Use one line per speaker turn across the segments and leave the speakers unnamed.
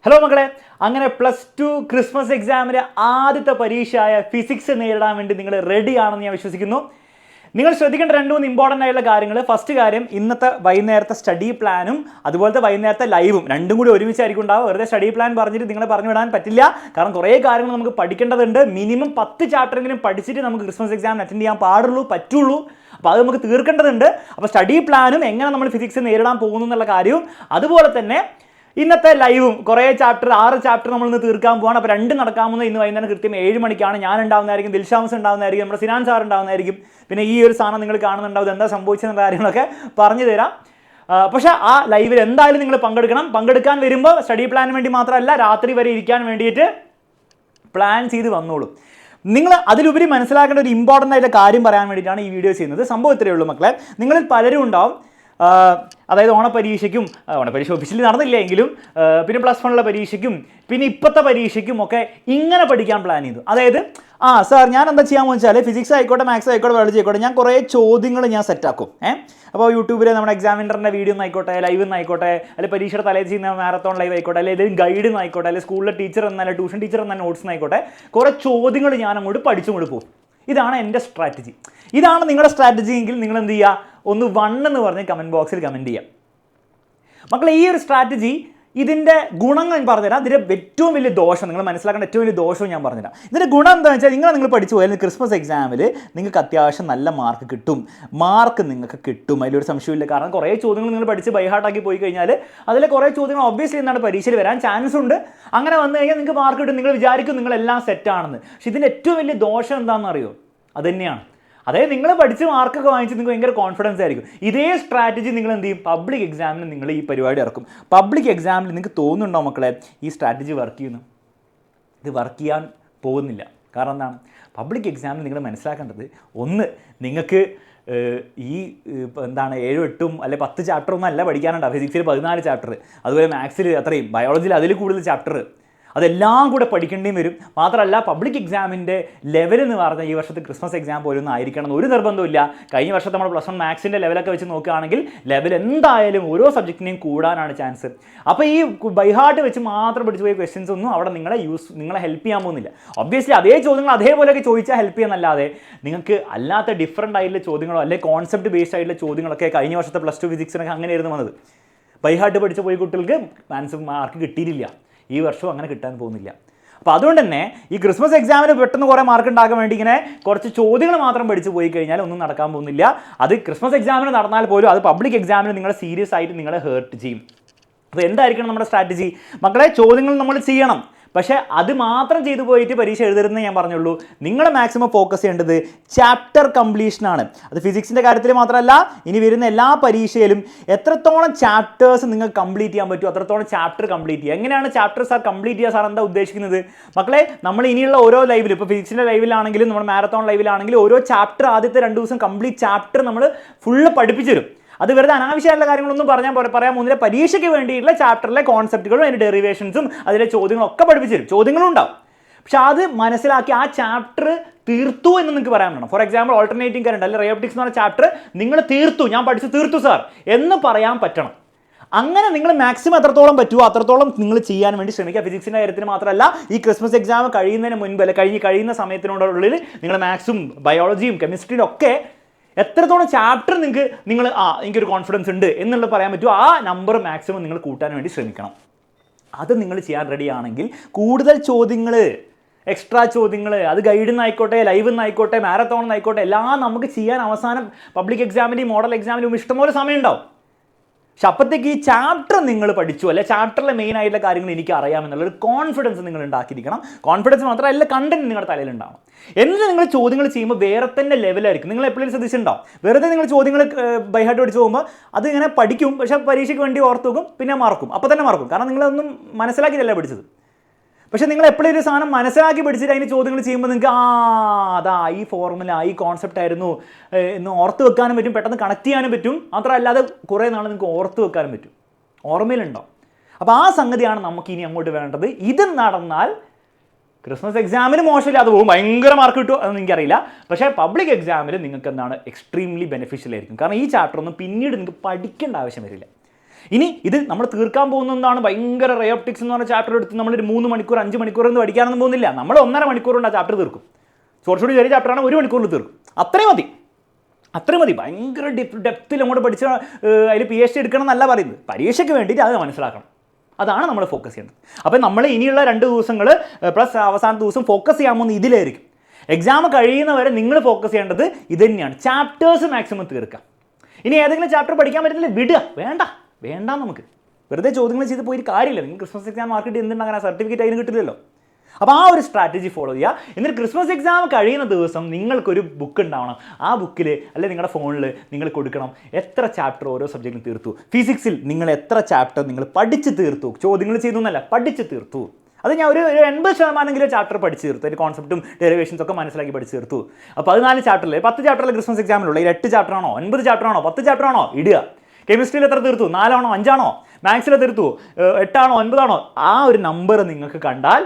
Hello മക്കളെ, അങ്ങനെ +2 Christmas എക്സാമിൻ്റെ ആദ്യത്തെ പരീക്ഷയായ ഫിസിക്സ് നേരിടാൻ വേണ്ടി നിങ്ങൾ റെഡി ആണെന്ന് ഞാൻ വിശ്വസിക്കുന്നു. നിങ്ങൾ ശ്രദ്ധിക്കേണ്ട 2-3 ഇമ്പോർട്ടൻ്റ് ആയിട്ടുള്ള കാര്യങ്ങൾ. ഫസ്റ്റ് കാര്യം, ഇന്നത്തെ വൈകുന്നേരത്തെ സ്റ്റഡി പ്ലാനും അതുപോലത്തെ വൈകുന്നേരത്തെ ലൈവും രണ്ടും കൂടി ഒരുമിച്ചായിരിക്കും ഉണ്ടാവുക. വെറുതെ സ്റ്റഡി പ്ലാൻ പറഞ്ഞിട്ട് നിങ്ങളെ പറഞ്ഞു വിടാൻ പറ്റില്ല. കാരണം കുറേ കാര്യങ്ങൾ നമുക്ക് പഠിക്കേണ്ടതുണ്ട്. മിനിമം 10 ചാപ്റ്ററെങ്കിലും പഠിച്ചിട്ട് നമുക്ക് ക്രിസ്മസ് എക്സാം അറ്റൻഡ് ചെയ്യാൻ പറ്റുള്ളൂ. അപ്പോൾ അത് നമുക്ക് തീർക്കേണ്ടതുണ്ട്. അപ്പോൾ സ്റ്റഡി പ്ലാനും എങ്ങനെ നമ്മൾ ഫിസിക്സ് നേരിടാൻ പോകുന്നു എന്നുള്ള കാര്യവും അതുപോലെ തന്നെ ഇന്നത്തെ ലൈവും കുറേ 6 ചാപ്റ്റർ നമ്മൾ ഇന്ന് തീർക്കാൻ പോവാണ്. അപ്പോൾ 2 നടക്കാൻ പോകുന്നത് ഇന്ന് വൈകുന്നേരം കൃത്യം 7 മണിക്കാണ്. ഞാൻ ഉണ്ടാവുന്നതായിരിക്കും, ദിൽഷാംസ് ഉണ്ടാവുന്നതായിരിക്കും, നമ്മുടെ സിനാൻ സാർ ഉണ്ടാവുന്നതായിരിക്കും. പിന്നെ ഈ ഒരു സാധനം നിങ്ങൾ കാണുന്നുണ്ടാവും, എന്താ സംഭവിച്ചെന്ന കാര്യങ്ങളൊക്കെ പറഞ്ഞു തരാം. പക്ഷേ ആ ലൈവിൽ എന്തായാലും നിങ്ങൾ പങ്കെടുക്കാൻ വരുമ്പോൾ സ്റ്റഡി പ്ലാനിന് വേണ്ടി മാത്രമല്ല, രാത്രി വരെ ഇരിക്കാൻ വേണ്ടിയിട്ട് പ്ലാൻ ചെയ്ത് വന്നോളൂ. നിങ്ങൾ അതിലുപരി മനസ്സിലാക്കേണ്ട ഒരു ഇമ്പോർട്ടൻ്റ് ആയിട്ടുള്ള കാര്യം പറയാൻ വേണ്ടിയിട്ടാണ് ഈ വീഡിയോ ചെയ്യുന്നത്. സംഭവം ഇത്രയേ ഉള്ളൂ മക്കളെ. നിങ്ങളിൽ പലരും ഉണ്ടാവും, അതായത് ഓണപ്പരീക്ഷ ഒഫീഷ്യലി നടന്നില്ല എങ്കിലും പിന്നെ +1 പരീക്ഷയ്ക്കും പിന്നെ ഇപ്പോഴത്തെ പരീക്ഷയ്ക്കും ഒക്കെ ഇങ്ങനെ പഠിക്കാൻ പ്ലാൻ ചെയ്തു. അതായത് സാർ ഞാൻ എന്താ ചെയ്യാമെന്ന് വെച്ചാൽ ഫിസിക്സ് ആയിക്കോട്ടെ, മാത്സ് ആയിക്കോട്ടെ, ബയോളജി ആയിക്കോട്ടെ, ഞാൻ കുറേ ചോദ്യങ്ങൾ ഞാൻ സെറ്റാക്കും. അപ്പോൾ യൂട്യൂബിൽ നമ്മുടെ എക്സാമിനറിൻ്റെ വീഡിയോ ആയിക്കോട്ടെ, ലൈവ് എന്നായിക്കോട്ടെ, അല്ലെങ്കിൽ പരീക്ഷയുടെ തലേ ചെയ്യുന്ന മാരത്തോൺ ലൈവ് ആയിക്കോട്ടെ, അല്ലെങ്കിൽ ഗൈഡ് എന്നായിക്കോട്ടെ, അല്ലെങ്കിൽ സ്കൂളിലെ ടീച്ചർ എന്നല്ല ട്യൂഷൻ ടീച്ചർ എന്ന നോട്ട്സ് എന്നായിക്കോട്ടെ, കുറേ ചോദ്യങ്ങൾ ഞാൻ അങ്ങോട്ട് പഠിച്ചുകൊണ്ട് പോകും. ഇതാണ് എൻ്റെ സ്ട്രാറ്റജി. ഇതാണ് നിങ്ങളുടെ സ്ട്രാറ്റജി എങ്കിൽ നിങ്ങൾ എന്ത് ചെയ്യുക, ഒന്ന് 1 എന്ന് പറഞ്ഞ് കമൻറ്റ് ബോക്സിൽ കമൻറ്റ് ചെയ്യാം. മക്കളെ, ഈ ഒരു സ്ട്രാറ്റജി ഇതിൻ്റെ ഗുണങ്ങൾ ഞാൻ പറഞ്ഞുതരാം. ഇതിൻ്റെ ഏറ്റവും വലിയ ദോഷം, നിങ്ങൾ മനസ്സിലാക്കേണ്ട ഏറ്റവും വലിയ ദോഷവും ഞാൻ പറഞ്ഞുതരാം. ഇതിൻ്റെ ഗുണം എന്താണെന്ന് വെച്ചാൽ, നിങ്ങൾ പഠിച്ചു പോയാൽ ക്രിസ്മസ് എക്സാമിൽ നിങ്ങൾക്ക് അത്യാവശ്യം നല്ല മാർക്ക് കിട്ടും. അതിലൊരു സംശയമില്ല. കാരണം കുറേ ചോദ്യങ്ങൾ നിങ്ങൾ പഠിച്ച് ബൈഹാർട്ടാക്കി പോയി കഴിഞ്ഞാൽ അതിൽ കുറേ ചോദ്യങ്ങൾ ഒബ്വിയസ്ലി എന്താണ് പരീക്ഷയിൽ വരാൻ ചാൻസ് ഉണ്ട്. അങ്ങനെ വന്നു കഴിഞ്ഞാൽ നിങ്ങൾക്ക് മാർക്ക് കിട്ടും, നിങ്ങൾ വിചാരിക്കും നിങ്ങളെല്ലാം സെറ്റാണെന്ന്. പക്ഷേ ഇതിൻ്റെ ഏറ്റവും വലിയ ദോഷം എന്താണെന്ന് അറിയോ? അതുതന്നെയാണ്. അതായത് നിങ്ങൾ പഠിച്ച് മാർക്കൊക്കെ വാങ്ങിച്ച് നിങ്ങൾക്ക് ഭയങ്കര കോൺഫിഡൻസ് ആയിരിക്കും. ഇതേ സ്ട്രാറ്റജി നിങ്ങൾ എന്ത് ചെയ്യും, പബ്ലിക് എക്സാമിന് നിങ്ങൾ ഈ പരിപാടി ഇറക്കും. പബ്ലിക് എക്സാമിൽ നിങ്ങൾക്ക് തോന്നുന്നുണ്ടോ മക്കളെ ഈ സ്ട്രാറ്റജി വർക്ക് ചെയ്യുന്നു? ഇത് വർക്ക് ചെയ്യാൻ പോകുന്നില്ല. കാരണം എന്താണ്? പബ്ലിക് എക്സാമിൽ നിങ്ങൾ മനസ്സിലാക്കേണ്ടത്, ഒന്ന്, നിങ്ങൾക്ക് ഈ 7, 8 അല്ലെ 10 ചാപ്റ്ററൊന്നും അല്ല പഠിക്കാനുണ്ടാവും. ഫിസിക്സിൽ 14 ചാപ്റ്റർ, അതുപോലെ മാത്സിൽ അത്രയും, ബയോളജിയിൽ അതിൽ കൂടുതൽ ചാപ്റ്റർ, അതെല്ലാം കൂടെ പഠിക്കേണ്ടിയും വരും. മാത്രമല്ല പബ്ലിക് എക്സാമിൻ്റെ ലെവൽ എന്ന് പറഞ്ഞാൽ ഈ വർഷത്തെ ക്രിസ്മസ് എക്സാം പോലും ആയിരിക്കണം എന്ന് ഒരു നിർബന്ധമില്ല. കഴിഞ്ഞ വർഷത്തെ നമ്മൾ +1 മാത്സിൻ്റെ ലെവലൊക്കെ വെച്ച് നോക്കുകയാണെങ്കിൽ ലെവൽ എന്തായാലും ഓരോ സബ്ജക്റ്റിനെയും കൂടാനാണ് ചാൻസ്. അപ്പോൾ ഈ ബൈഹാർട്ട് വെച്ച് മാത്രം പഠിച്ചു പോയ ക്വസ്റ്റ്യൻസ് ഒന്നും അവിടെ നിങ്ങളെ ഹെൽപ്പ് ചെയ്യാൻ പോകുന്നില്ല. ഒബ്വിയസ്ലി അതേ ചോദ്യങ്ങൾ അതേപോലെയൊക്കെ ചോദിച്ചാൽ ഹെൽപ്പ് ചെയ്യുന്നല്ലാതെ നിങ്ങൾക്ക് അല്ലാത്ത ഡിഫറൻ്റ് ആയിട്ടുള്ള ചോദ്യങ്ങളോ അല്ലെങ്കിൽ കോൺസെപ്റ്റ് ബേസ്ഡ് ആയിട്ടുള്ള ചോദ്യങ്ങളൊക്കെ കഴിഞ്ഞ വർഷത്തെ +2 ഫിസിക്സിനൊക്കെ അങ്ങനെയായിരുന്നു വന്നത്. ബൈഹാർട്ട് പഠിച്ച് പോയി കുട്ടികൾക്ക് മാർക്ക് കിട്ടിയിട്ടില്ല. ഈ വർഷവും അങ്ങനെ കിട്ടാൻ പോകുന്നില്ല. അപ്പോൾ അതുകൊണ്ട് തന്നെ ഈ ക്രിസ്മസ് എക്സാമിന് പെട്ടെന്ന് കുറേ മാർക്ക് ഉണ്ടാക്കാൻ വേണ്ടി ഇങ്ങനെ കുറച്ച് ചോദ്യങ്ങൾ മാത്രം പഠിച്ച് പോയി കഴിഞ്ഞാൽ ഒന്നും നടക്കാൻ പോകുന്നില്ല. അത് ക്രിസ്മസ് എക്സാമിന് നടന്നാൽ പോലും അത് പബ്ലിക് എക്സാമിന് നിങ്ങൾ സീരിയസ് ആയിട്ട് നിങ്ങളെ ഹേർട്ട് ചെയ്യും. അപ്പോൾ എന്തായിരിക്കണം നമ്മുടെ സ്ട്രാറ്റജി? മക്കളെ, ചോദ്യങ്ങൾ നമ്മൾ ചെയ്യണം, പക്ഷേ അത് മാത്രം ചെയ്തു പോയിട്ട് പരീക്ഷ എഴുതരുതെന്ന് ഞാൻ പറഞ്ഞുള്ളൂ. നിങ്ങൾ മാക്സിമം ഫോക്കസ് ചെയ്യേണ്ടത് ചാപ്റ്റർ കംപ്ലീഷനാണ്. അത് ഫിസിക്സിൻ്റെ കാര്യത്തിൽ മാത്രമല്ല, ഇനി വരുന്ന എല്ലാ പരീക്ഷയിലും എത്രത്തോളം ചാപ്റ്റേഴ്സ് നിങ്ങൾക്ക് കംപ്ലീറ്റ് ചെയ്യാൻ പറ്റുമോ അത്രത്തോളം ചാപ്റ്റർ കംപ്ലീറ്റ് ചെയ്യുക. എങ്ങനെയാണ് ചാപ്റ്റർ സാർ കംപ്ലീറ്റ് ചെയ്യുക? സാർ എന്താ ഉദ്ദേശിക്കുന്നത്? മക്കളെ, നമ്മൾ ഇനിയുള്ള ഓരോ ലൈവിലും, ഇപ്പോൾ ഫിസിക്സിൻ്റെ ലൈവിലാണെങ്കിലും നമ്മുടെ മാരത്തോൺ ലൈവിലാണെങ്കിലും ഓരോ ചാപ്റ്റർ ആദ്യത്തെ 2 ദിവസം കംപ്ലീറ്റ് ചാപ്റ്റർ നമ്മൾ ഫുള്ള് പഠിപ്പിച്ചു തരും. അത് വെറുതെ അനാവശ്യമായിട്ടുള്ള കാര്യങ്ങളൊന്നും പറയാൻ പോകുന്നില്ല. പരീക്ഷയ്ക്ക് വേണ്ടിയിട്ടുള്ള ചാപ്റ്ററിലെ കോൺസെപ്റ്റുകളും അതിൻ്റെ ഡെറിവേഷൻസും അതിലെ ചോദ്യങ്ങളൊക്കെ പഠിപ്പിച്ചു തരും. ചോദ്യങ്ങളും ഉണ്ടാവും. പക്ഷെ അത് മനസ്സിലാക്കി ആ ചാപ്റ്റർ തീർത്തു എന്ന് നിങ്ങൾക്ക് പറയാൻ പറ്റണം. ഫോർ എക്സാമ്പിൾ, ഓൾട്ടർനേറ്റിംഗ് കറണ്ട് അല്ലെങ്കിൽ റേയോപ്റ്റിക്സ് എന്ന് പറഞ്ഞ ചാപ്റ്റർ നിങ്ങൾ തീർത്തു, ഞാൻ പഠിച്ചു തീർത്തു സാർ എന്ന് പറയാൻ പറ്റണം. അങ്ങനെ നിങ്ങൾ മാക്സിമം എത്രത്തോളം പറ്റുമോ അത്രത്തോളം നിങ്ങൾ ചെയ്യാൻ വേണ്ടി ശ്രമിക്കുക. ഫിസിക്സിൻ്റെ കാര്യത്തിന് മാത്രമല്ല, ഈ ക്രിസ്മസ് എക്സാം കഴിയുന്നതിന് മുൻപ് അല്ലെ കഴിയുന്ന സമയത്തിനുള്ളിൽ നിങ്ങൾ മാത്സും ബയോളജിയും കെമിസ്ട്രിയും ഒക്കെ എത്രത്തോളം ചാപ്റ്റർ നിങ്ങൾ എനിക്കൊരു കോൺഫിഡൻസ് ഉണ്ട് എന്നുള്ളത് പറയാൻ പറ്റുമോ ആ നമ്പർ മാക്സിമം നിങ്ങൾ കൂട്ടാൻ വേണ്ടി ശ്രമിക്കണം. അത് നിങ്ങൾ ചെയ്യാൻ റെഡി ആണെങ്കിൽ കൂടുതൽ ചോദ്യങ്ങൾ, എക്സ്ട്രാ ചോദ്യങ്ങൾ, അത് ഗൈഡിൽ നിന്നായിക്കോട്ടെ, ലൈവിൽ നിന്നായിക്കോട്ടെ, മാരത്തോണിൽ നിന്നായിക്കോട്ടെ, എല്ലാം നമുക്ക് ചെയ്യാൻ അവസാനം പബ്ലിക് എക്സാമിൻ്റെയും മോഡൽ എക്സാമിനും ഇഷ്ടംപോലെ സമയം ഉണ്ടാവും. പക്ഷെ അപ്പോഴത്തേക്ക് ഈ ചാപ്റ്റർ നിങ്ങൾ പഠിച്ചു, അല്ലെ ചാപ്റ്ററിലെ മെയിൻ ആയിട്ടുള്ള കാര്യങ്ങൾ എനിക്ക് അറിയാമെന്നുള്ളൊരു കോൺഫിഡൻസ് നിങ്ങൾ ഉണ്ടാക്കിയിരിക്കണം. കോൺഫിഡൻസ് മാത്രമല്ല, കണ്ടന്റ് നിങ്ങളുടെ തലയിലുണ്ടാവണം. എന്നിട്ട് നിങ്ങൾ ചോദ്യങ്ങൾ ചെയ്യുമ്പോൾ വേറെ തന്നെ ലെവലായിരിക്കും. നിങ്ങൾ എപ്പോഴും ശ്രദ്ധിച്ചിട്ടുണ്ടാവും, വെറുതെ നിങ്ങൾ ചോദ്യങ്ങൾ ബൈഹാർട്ട് പഠിച്ച് പോകുമ്പോൾ അത് ഇങ്ങനെ പഠിക്കും, പക്ഷേ പരീക്ഷയ്ക്ക് വേണ്ടി ഓർത്ത് വെക്കും, പിന്നെ മറക്കും, അപ്പോൾ തന്നെ മറക്കും. കാരണം നിങ്ങളൊന്നും മനസ്സിലാക്കിയിട്ടല്ല പഠിച്ചത്. പക്ഷേ നിങ്ങൾ എപ്പോഴും ഒരു സാധനം മനസ്സിലാക്കി പഠിച്ചിട്ട് അതിന് ചോദ്യങ്ങൾ ചെയ്യുമ്പോൾ നിങ്ങൾക്ക് അതാ ഈ ഫോർമുല, ഈ കോൺസെപ്റ്റ് ആയിരുന്നു എന്ന് ഓർത്ത് വെക്കാനും പറ്റും, പെട്ടെന്ന് കണക്ട് ചെയ്യാനും പറ്റും. മാത്രമല്ലാതെ കുറേ നാൾ നിങ്ങൾക്ക് ഓർത്ത് വെക്കാനും പറ്റും, ഓർമ്മയിലുണ്ടാവും. അപ്പോൾ ആ സംഗതിയാണ് നമുക്ക് ഇനി അങ്ങോട്ട് വേണ്ടത്. ഇത് നടന്നാൽ ക്രിസ്മസ് എക്സാമിന് മോശമില്ലാതെ പോകും, ഭയങ്കര മാർക്ക് കിട്ടുമോ അതൊന്നും എനിക്കറിയില്ല. പക്ഷേ പബ്ലിക് എക്സാമിൽ നിങ്ങൾക്ക് എന്താണ് എക്സ്ട്രീംലി ബെനിഫിഷ്യൽ ആയിരിക്കും. കാരണം ഈ ചാപ്റ്റർ ഒന്നും പിന്നീട് നിങ്ങൾക്ക് പഠിക്കേണ്ട ആവശ്യം വരില്ല. ഇനി ഇത് നമ്മൾ തീർക്കാൻ പോകുന്നതാണ് ഭയങ്കര റയോപ്റ്റിക്സ് എന്ന് പറഞ്ഞ ചാപ്റ്റർ എടുത്ത് നമ്മളൊരു 3 മണിക്കൂർ 5 മണിക്കൂർ ഒന്നും പഠിക്കാനൊന്നും പോകുന്നില്ല. നമ്മൾ 1.5 മണിക്കൂർ കൊണ്ട് ആ ചാപ്റ്റർ തീർക്കും. കുറച്ചുകൂടി ചെറിയ ചാപ്റ്ററാണ് 1 മണിക്കൂറിൽ തീർക്കും. അത്രയും മതി. ഭയങ്കര ഡെപ്തിൽ അങ്ങോട്ട് പഠിച്ച അതിൽ PhD എടുക്കണം എന്നല്ല പറയുന്നത്. പരീക്ഷയ്ക്ക് വേണ്ടിയിട്ട് അത് മനസ്സിലാക്കണം. അതാണ് നമ്മൾ ഫോക്കസ് ചെയ്യേണ്ടത്. അപ്പോൾ നമ്മൾ ഇനിയുള്ള 2 ദിവസങ്ങൾ പ്ലസ് അവസാന ദിവസം ഫോക്കസ് ചെയ്യാൻ പോകുന്നത് ഇതിലായിരിക്കും. എക്സാം കഴിയുന്നവരെ നിങ്ങൾ ഫോക്കസ് ചെയ്യേണ്ടത് ഇത് തന്നെയാണ്. ചാപ്റ്റേഴ്സ് മാക്സിമം തീർക്കുക. ഇനി ഏതെങ്കിലും ചാപ്റ്റർ പഠിക്കാൻ പറ്റുന്നില്ല വിടുക. വേണ്ട നമുക്ക് വെറുതെ ചോദ്യങ്ങൾ ചെയ്ത് പോയിട്ട് കാര്യമില്ല. നിങ്ങൾ ക്രിസ്മസ് എക്സാം മാർക്കിട്ട് എന്തുണ്ടാകാൻ സർട്ടിഫിക്കറ്റ് അതിന് കിട്ടില്ലല്ലോ. അപ്പോൾ ആ ഒരു സ്ട്രാറ്റജി ഫോളോ ചെയ്യുക. എന്നിട്ട് ക്രിസ്മസ് എക്സാം കഴിയുന്ന ദിവസം നിങ്ങൾക്കൊരു ബുക്ക് ഉണ്ടാവണം. ആ ബുക്കിൽ അല്ലെങ്കിൽ നിങ്ങളുടെ ഫോണിൽ നിങ്ങൾ കൊടുക്കണം എത്ര ചാപ്റ്റർ ഓരോ സബ്ജക്റ്റിലും തീർത്തു. ഫിസിക്സിൽ നിങ്ങൾ എത്ര ചാപ്റ്റർ നിങ്ങൾ പഠിച്ച് തീർത്തു. ചോദ്യങ്ങൾ ചെയ്തു എന്നല്ല, പഠിച്ച് തീർത്തു. അത് ഞാൻ ഒരു 80% ചാപ്റ്റർ പഠിച്ച് തീർത്തു. അതിൻ്റെ കോൺസെപ്റ്റും ഡെറിവേഷൻസ് ഒക്കെ മനസ്സിലാക്കി പഠിച്ച് തീർത്തു. അപ്പോൾ 14 ചാപ്റ്ററിൽ 10 ചാപ്റ്ററിൽ ക്രിസ്മസ് എക്സാമിലുള്ള 8 ചാപ്റ്റർ ആണോ 9 ചാപ്റ്റർ ആണോ 10 ചാപ്റ്റർ ആണോ ഇടുക. കെമിസ്ട്രിയിൽ എത്ര തീർത്തു? 4 ആണോ 5 ആണോ? മാത്സിൽ തീർത്തു 8 ആണോ 9 ആണോ? ആ ഒരു നമ്പർ നിങ്ങൾക്ക് കണ്ടാൽ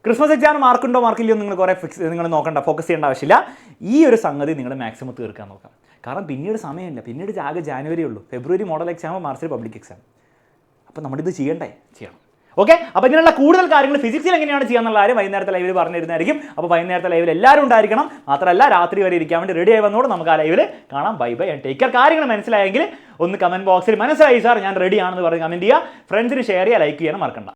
ക്രിസ്മസ് എക്സാമിന് മാർക്കുണ്ടോ മാർക്കില്ലയോ നിങ്ങൾ നിങ്ങൾ നോക്കണ്ട, ഫോക്കസ് ചെയ്യേണ്ട ആവശ്യമില്ല. ഈ ഒരു സംഗതി നിങ്ങൾ മാക്സിമം തീർക്കാൻ നോക്കാം. കാരണം പിന്നീട് സമയമില്ല. പിന്നീട് ആകെ ജാനുവരി ഉള്ളൂ. ഫെബ്രുവരി മോഡൽ എക്സാം, മാർച്ചിൽ പബ്ലിക് എക്സാം. അപ്പോൾ നമ്മളിത് ചെയ്യണം. ഓക്കെ. അപ്പോൾ ഇങ്ങനെയുള്ള കൂടുതൽ കാര്യങ്ങൾ ഫിസിക്സിൽ എങ്ങനെയാണ് ചെയ്യാന്നുള്ള കാര്യം വൈകുന്നേരത്തെ ലൈവിൽ പറഞ്ഞിരുന്നതായിരിക്കും. അപ്പോൾ വൈകുന്നേരത്തെ ലൈവിൽ എല്ലാവരും ഉണ്ടായിരിക്കണം. മാത്രമല്ല രാത്രി വരെ ഇരിക്കാൻ വേണ്ടി റെഡി ആയി വന്നോട് നമുക്ക് ആ ലൈവിൽ കാണാം. Bye and take care. കാര്യങ്ങൾ മനസ്സിലായെങ്കിൽ ഒന്ന് കമൻറ്റ് ബോക്സിൽ മനസ്സിലായി സാർ ഞാൻ റെഡി ആണെന്ന് പറഞ്ഞ് കമൻറ്റ് ചെയ്യുക. ഫ്രണ്ട്സിന് ഷെയർ ചെയ്യുക, ലൈക്ക് ചെയ്യാനും മറക്കണ്ട.